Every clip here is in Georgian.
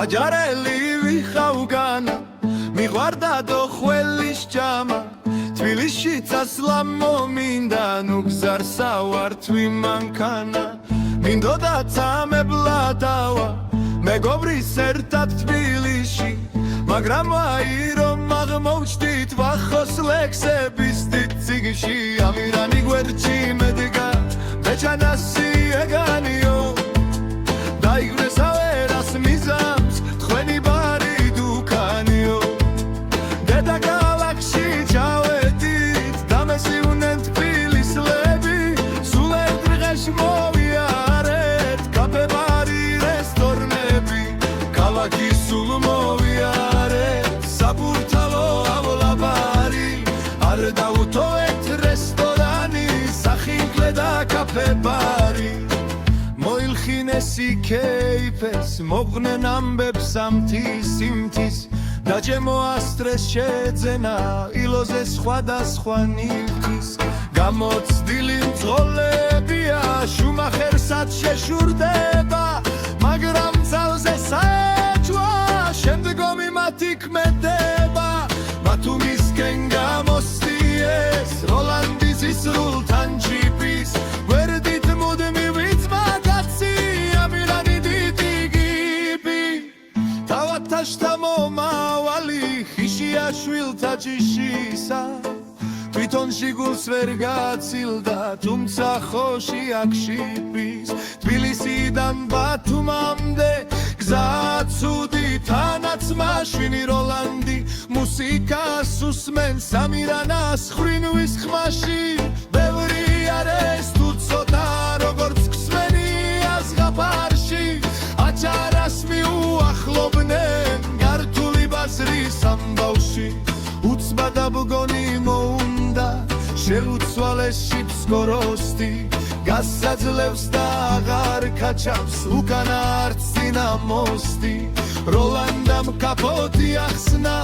აჯარელი ვიხავგანა მიყვარდა დო ხველის ჭამა თბილისში წასვლა მომინდა ნუ გზარსა ვართვი მანქანა მინდოდა წამებლა დავა მეგობრის ერთად თბილისში მაგრამ აი რომ აღმოჩდით ვახოს ლექსების დიდ წიგნში ამირანი გვერდში მედგა ბეჭანასი ეგანიო დაიგრეს ავერას მიზამს თქვენი ბარი დუქანიო დედა ქალაქში ჩავედით დამესივნენ თბილისლები სულ ერთ დღეში მოვიარეთ კაფე ბარი რესტორნები ქალაქი სულ მოვიარეთ საბურთალო ავლაბარი არ დაუთოვეთ რესტორანი სახინკლე და კაფე ბარი მოილხინესი ქეიფეს მოღნენ ამბებს ამთის სიმთის და ჩემო ასტრეს შეძენა ილოზე სხვადასხვა ნივთის გამოცდილი მძღოლებია შუმახერსაც შეშურდება მაგრამ ძალზე საეჭვა შემდგომი მათი ქმედება მათუ მისკენ გამოსდიეს როლანდის ისრულთან ჯიპის გვერდით მუდმივ თავათაშთა მომავალი ხიშია შვილთა ჯიშისა თვითონ შიგულს ვერ გაცილდა თუმცა ხოში აქ შიპის თბილისიდან ბათუმამდე გზა ცუდი თანაც მაშვინი როლანდი მუსიკას უსმენს ამირანას ხრინვის ხმაში ბევრი არის თუ ცოტა როგორც ქსმენია ზღაპარში აჭარას მიუახლოვნენ გართული ბაზრის ამბავში უცბად აბგონი მოუნდა შეუცვალეს შიფსკოროსტი გასაძლევს და აღარ ქაჩავს უკანა არც დინამოსტი როლანდამ კაპოტი ახსნა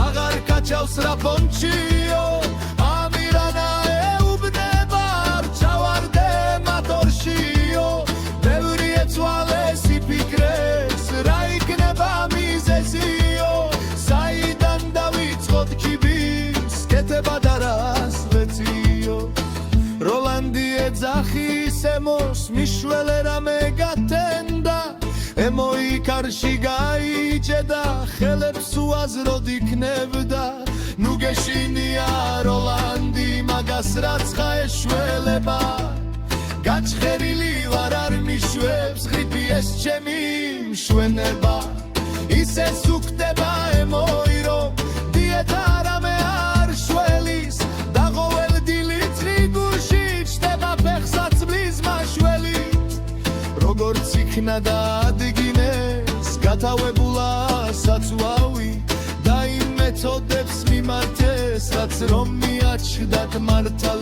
აღარ ქაჩავს რაპონჩიო ამირანა ეუბნება ჩავარდე მატორშიო ბევრი ეცვალეს იფიქრეს რა იქნება მიზეზიო საიდან დავიწყოთ ქიბის კეთება და რას ვეციო როლანდი ეძახის ემოს მიშველე რამე გათენდა ემოი კარში გაიჭედა ხელებს უაზროდ იქნებდა ნუ გეშინია როლანდი მაგას რაცხა ეშველება გაჩხერილი ვარ არ მიშვებს ღრიფი ეს ჩემი მშვენება ისე სუქდება ემოი რომ დიეტა რამე არ შველის დაღოველ დილით რიგურში ჩდება ფეხსაცმლის მაშველი როგორც იქნა და ადგინეს გათავებულა საწვავი და იმ მეთოდებს მიმართეს რაც რომ მიაჩნდათ მართალ